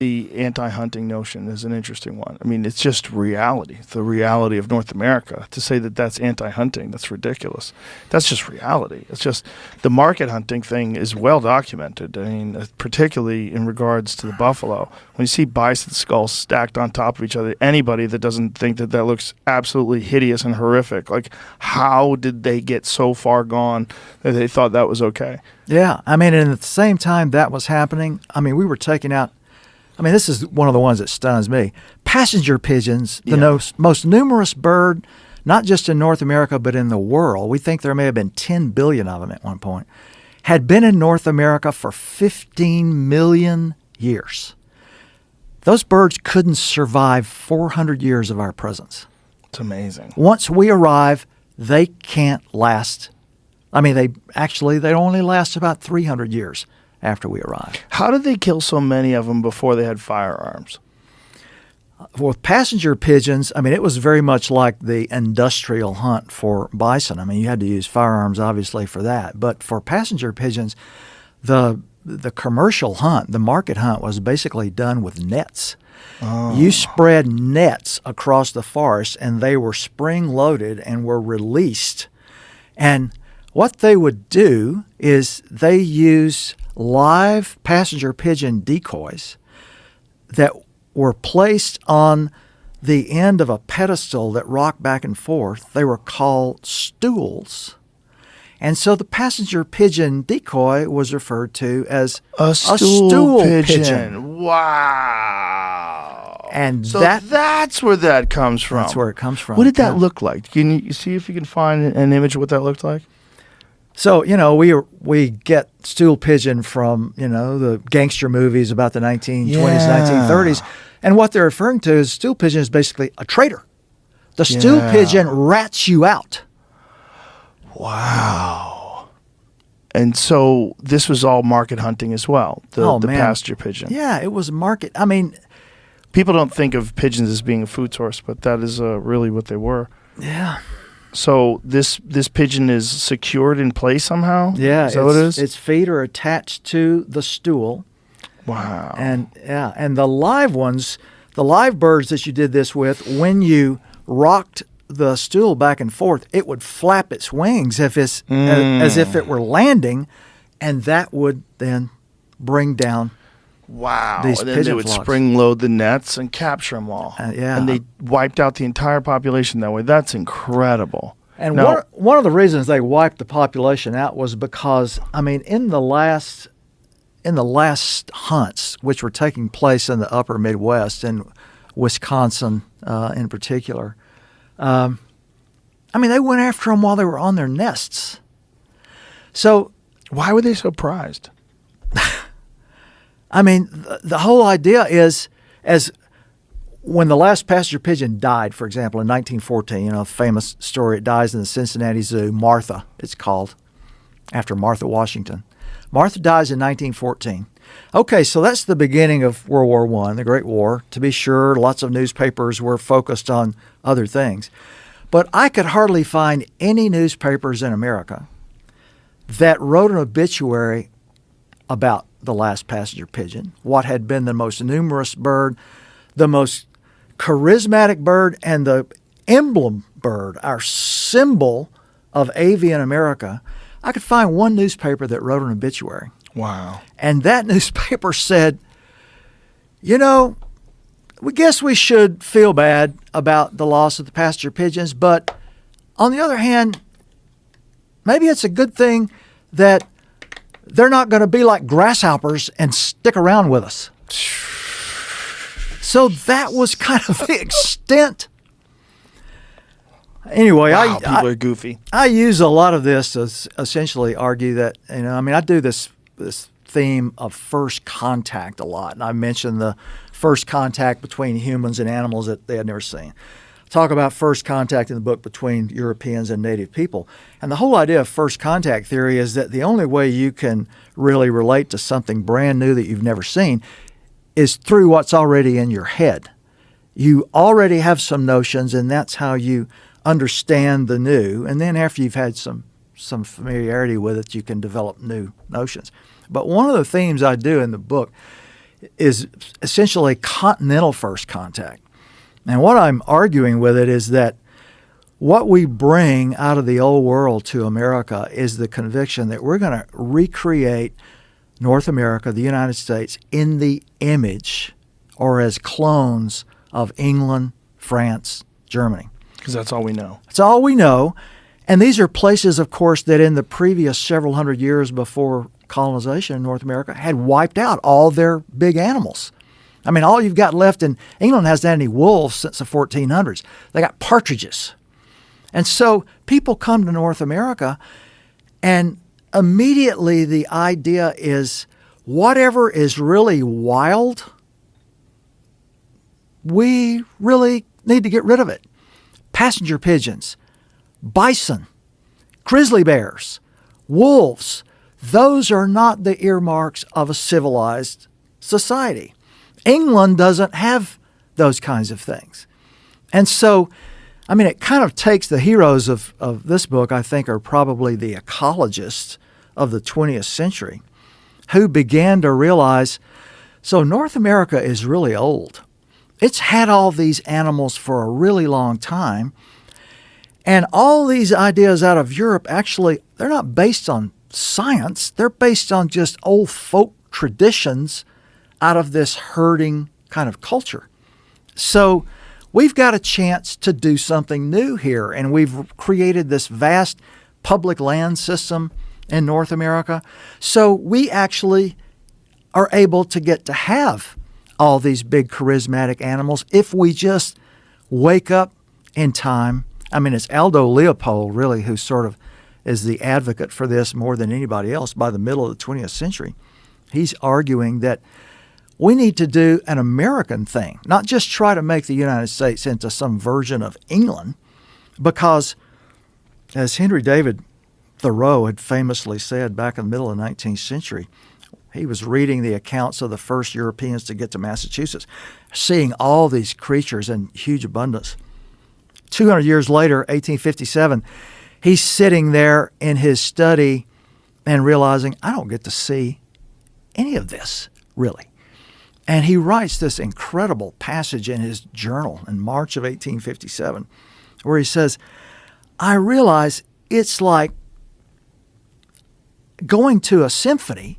The anti-hunting notion is an interesting one. I mean, it's just reality. It's the reality of North America. To say that that's anti-hunting, that's ridiculous. That's just reality. It's just the market hunting thing is well documented. I mean, particularly in regards to the buffalo. When you see bison skulls stacked on top of each other, anybody that doesn't think that that looks absolutely hideous and horrific, like how did they get so far gone that they thought that was okay? Yeah, I mean, and at the same time that was happening, I mean, we were taking out, I mean, this is one of the ones that stuns me. Passenger pigeons, the most numerous bird, not just in North America, but in the world. We think there may have been 10 billion of them at one point, had been in North America for 15 million years. Those birds couldn't survive 400 years of our presence. It's amazing. Once we arrive, they can't last. I mean, they only last about 300 years after we arrive. How did they kill so many of them before they had firearms? With passenger pigeons, I mean, it was very much like the industrial hunt for bison. I mean, you had to use firearms, obviously, for that. But for passenger pigeons, the commercial hunt, the market hunt, was basically done with nets. Oh. You spread nets across the forest, and they were spring-loaded and were released. And what they would do is they use live passenger pigeon decoys that were placed on the end of a pedestal that rocked back and forth. They were called stools. And so the passenger pigeon decoy was referred to as a stool pigeon. Wow. And so that's where that comes from. That's where it comes from. What did that look like? Can you see if you can find an image of what that looked like? So, you know, we get stool pigeon from, you know, the gangster movies about the 1920s, 1930s. And what they're referring to is stool pigeon is basically a traitor. The stool pigeon rats you out. Wow. And so this was all market hunting as well, the passenger pigeon. Yeah, it was market. I mean, people don't think of pigeons as being a food source, but that is really what they were. Yeah. So this pigeon is secured in place somehow? Yeah. Is that what it is? Its feet are attached to the stool. Wow. And the live ones, the live birds that you did this with, when you rocked the stool back and forth, it would flap its wings as if it were landing, and that would then bring down these and then they would flocks. spring load the nets and capture them all. And they wiped out the entire population that way. That's incredible. And one of the reasons they wiped the population out was because, I mean, in the last hunts, which were taking place in the upper Midwest and Wisconsin in particular, I mean, they went after them while they were on their nests. So why were they so prized? I mean, the whole idea is, as when the last passenger pigeon died, for example, in 1914, you know, a famous story, it dies in the Cincinnati Zoo, Martha, it's called, after Martha Washington. Martha dies in 1914. Okay, so that's the beginning of World War I, the Great War. To be sure, lots of newspapers were focused on other things. But I could hardly find any newspapers in America that wrote an obituary about the last passenger pigeon, what had been the most numerous bird, the most charismatic bird, and the emblem bird, our symbol of avian America. I could find one newspaper that wrote an obituary. Wow. And that newspaper said, you know, we guess we should feel bad about the loss of the passenger pigeons, but on the other hand, maybe it's a good thing that they're not going to be like grasshoppers and stick around with us. So that was kind of the extent. Anyway, wow, people are goofy. I use a lot of this to essentially argue that, you know, I mean, I do this theme of first contact a lot. And I mentioned the first contact between humans and animals that they had never seen. I talk about first contact in the book between Europeans and native people. And the whole idea of first contact theory is that the only way you can really relate to something brand new that you've never seen is through what's already in your head. You already have some notions, and that's how you understand the new. And then after you've had some familiarity with it, you can develop new notions. But one of the themes I do in the book is essentially continental first contact. And what I'm arguing with it is that what we bring out of the old world to America is the conviction that we're going to recreate North America, the United States, in the image or as clones of England, France, Germany. Because that's all we know. That's all we know. And these are places, of course, that in the previous several hundred years before colonization in North America had wiped out all their big animals. I mean, all you've got left in England hasn't had any wolves since the 1400s. They got partridges. And so people come to North America, and immediately the idea is whatever is really wild, we really need to get rid of it. Passenger pigeons, bison, grizzly bears, wolves, those are not the earmarks of a civilized society. England doesn't have those kinds of things. And so, I mean, it kind of takes the heroes of this book, I think, are probably the ecologists of the 20th century who began to realize, so North America is really old. It's had all these animals for a really long time. And all these ideas out of Europe, actually, they're not based on science. They're based on just old folk traditions out of this herding kind of culture. So we've got a chance to do something new here, and we've created this vast public land system in North America. So we actually are able to get to have all these big charismatic animals if we just wake up in time. I mean, it's Aldo Leopold, really, who sort of is the advocate for this more than anybody else by the middle of the 20th century. He's arguing that we need to do an American thing, not just try to make the United States into some version of England, because as Henry David Thoreau had famously said back in the middle of the 19th century, he was reading the accounts of the first Europeans to get to Massachusetts, seeing all these creatures in huge abundance. 200 years later, 1857, he's sitting there in his study and realizing, I don't get to see any of this, really. And he writes this incredible passage in his journal in March of 1857, where he says, I realize it's like going to a symphony